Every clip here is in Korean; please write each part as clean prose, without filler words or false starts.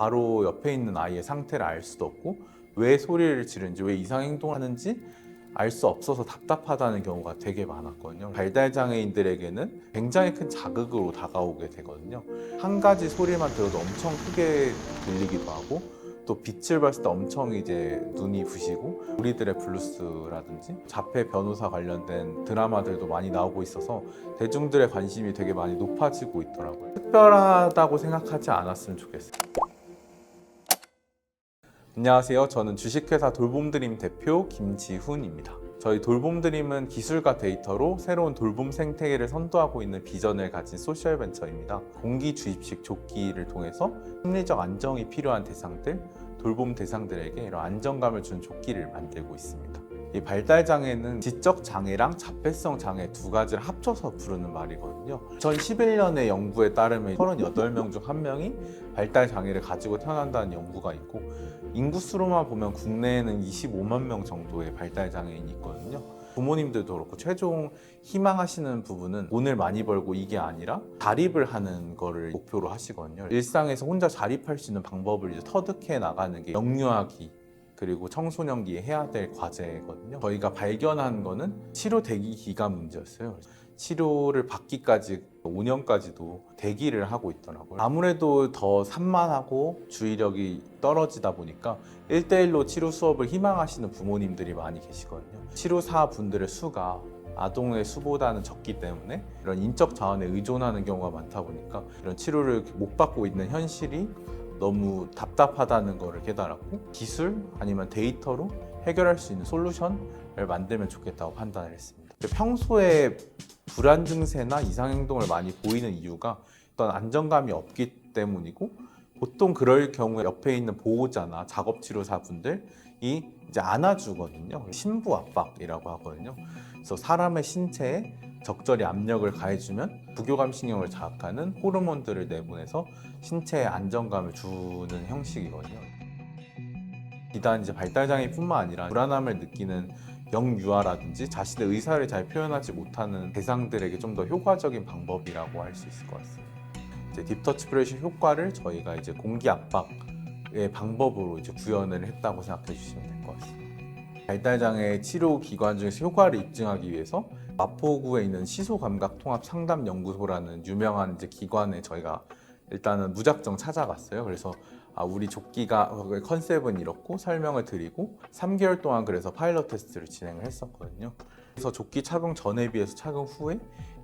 바로 옆에 있는 아이의 상태를 알 수도 없고 왜 소리를 지르는지 왜 이상 행동을 하는지 알 수 없어서 답답하다는 경우가 되게 많았거든요. 발달 장애인들에게는 굉장히 큰 자극으로 다가오게 되거든요. 한 가지 소리만 들어도 엄청 크게 들리기도 하고 또 빛을 봤을 때 엄청 이제 눈이 부시고 우리들의 블루스라든지 자폐 변호사 관련된 드라마들도 많이 나오고 있어서 대중들의 관심이 되게 많이 높아지고 있더라고요. 특별하다고 생각하지 않았으면 좋겠어요. 안녕하세요. 저는 주식회사 돌봄드림 대표 김지훈입니다. 저희 돌봄드림은 기술과 데이터로 새로운 돌봄 생태계를 선도하고 있는 비전을 가진 소셜벤처입니다. 공기 주입식 조끼를 통해서 심리적 안정이 필요한 대상들, 돌봄 대상들에게 이런 안정감을 주는 조끼를 만들고 있습니다. 이 발달 장애는 지적 장애랑 자폐성 장애 두 가지를 합쳐서 부르는 말이거든요. 2011년의 연구에 따르면 38명 중 1명이 발달 장애를 가지고 태어난다는 연구가 있고 인구수로만 보면 국내에는 25만 명 정도의 발달 장애인이 있거든요. 부모님들도 그렇고 최종 희망하시는 부분은 돈을 많이 벌고 이게 아니라 자립을 하는 거를 목표로 하시거든요. 일상에서 혼자 자립할 수 있는 방법을 이제 터득해 나가는 게 영유아기 그리고 청소년기에 해야 될 과제거든요. 저희가 발견한 거는 치료 대기 기간 문제였어요. 치료를 받기까지 5년까지도 대기를 하고 있더라고요. 아무래도 더 산만하고 주의력이 떨어지다 보니까 1대1로 치료 수업을 희망하시는 부모님들이 많이 계시거든요. 치료사 분들의 수가 아동의 수보다는 적기 때문에 이런 인적 자원에 의존하는 경우가 많다 보니까 이런 치료를 못 받고 있는 현실이 너무 답답하다는 것을 깨달았고 기술 아니면 데이터로 해결할 수 있는 솔루션을 만들면 좋겠다고 판단을 했습니다. 평소에 불안 증세나 이상 행동을 많이 보이는 이유가 어떤 안정감이 없기 때문이고 보통 그럴 경우에 옆에 있는 보호자나 작업치료사분들이 이제 안아주거든요. 심부 압박이라고 하거든요. 그래서 사람의 신체에 적절히 압력을 가해주면 부교감 신경을 자극하는 호르몬들을 내보내서 신체에 안정감을 주는 형식이거든요. 비단 이제 발달장애뿐만 아니라 불안함을 느끼는 영유아라든지 자신의 의사를 잘 표현하지 못하는 대상들에게 좀 더 효과적인 방법이라고 할 수 있을 것 같습니다. 이제 딥터치 브레이싱 효과를 저희가 이제 공기 압박의 방법으로 이제 구현을 했다고 생각해 주시면 될 것 같습니다. 발달장애 치료 기관 중에서 효과를 입증하기 위해서 마포구에 있는 시소감각통합상담연구소라는 유명한 이제 기관에 저희가 일단은 무작정 찾아갔어요. 그래서 우리 조끼가 컨셉은 이렇고 설명을 드리고 3개월 동안 그래서 파일럿 테스트를 진행을 했었거든요. 그래서 조끼 착용 전에 비해서 착용 후에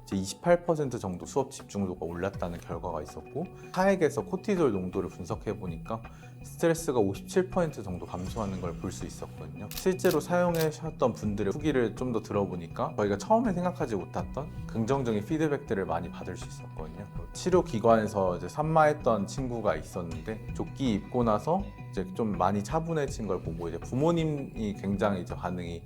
이제 28% 정도 수업 집중도가 올랐다는 결과가 있었고 타액에서 코티졸 농도를 분석해 보니까 스트레스가 57% 정도 감소하는 걸 볼 수 있었거든요. 실제로 사용하셨던 분들의 후기를 좀 더 들어보니까 저희가 처음에 생각하지 못했던 긍정적인 피드백들을 많이 받을 수 있었거든요. 치료 기관에서 이제 산마했던 친구가 있었는데 조끼 입고 나서 이제 좀 많이 차분해진 걸 보고 이제 부모님이 굉장히 이제 반응이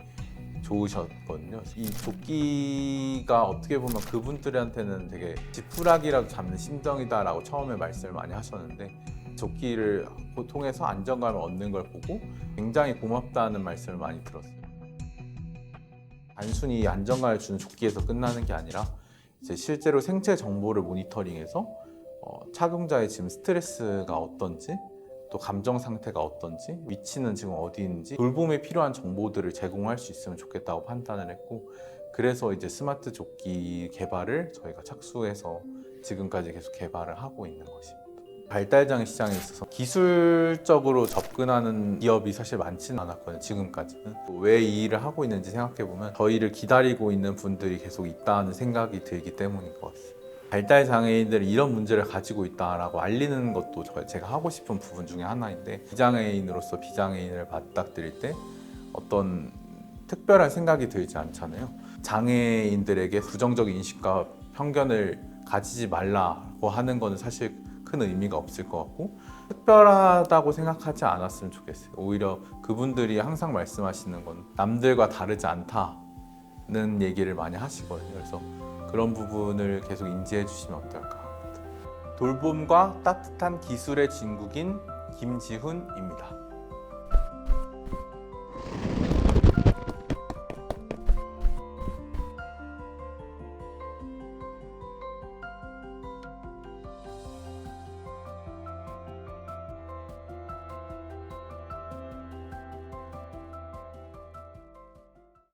좋으셨거든요. 이 조끼가 어떻게 보면 그분들한테는 되게 지푸라기라도 잡는 심정이다라고 처음에 말씀을 많이 하셨는데 조끼를 통해서 안정감을 얻는 걸 보고 굉장히 고맙다는 말씀을 많이 들었어요. 단순히 안정감을 주는 조끼에서 끝나는 게 아니라 이제 실제로 생체 정보를 모니터링해서 착용자의 지금 스트레스가 어떤지 또 감정 상태가 어떤지 위치는 지금 어디 있는지 돌봄에 필요한 정보들을 제공할 수 있으면 좋겠다고 판단을 했고 그래서 이제 스마트 조끼 개발을 저희가 착수해서 지금까지 계속 개발을 하고 있는 것입니다. 발달장애 시장에 있어서 기술적으로 접근하는 기업이 사실 많지는 않았거든요. 지금까지는 왜 이 일을 하고 있는지 생각해보면 저희를 기다리고 있는 분들이 계속 있다는 생각이 들기 때문인 것 같습니다. 발달 장애인들이 이런 문제를 가지고 있다라고 알리는 것도 제가 하고 싶은 부분 중에 하나인데 비장애인으로서 비장애인을 맞닥뜨릴 때 어떤 특별한 생각이 들지 않잖아요. 장애인들에게 부정적인 인식과 편견을 가지지 말라고 하는 거는 사실 큰 의미가 없을 것 같고 특별하다고 생각하지 않았으면 좋겠어요. 오히려 그분들이 항상 말씀하시는 건 남들과 다르지 않다는 얘기를 많이 하시거든요. 그래서 그런 부분을 계속 인지해 주시면 어떨까 합니다. 돌봄과 따뜻한 기술의 진국인 김지훈입니다.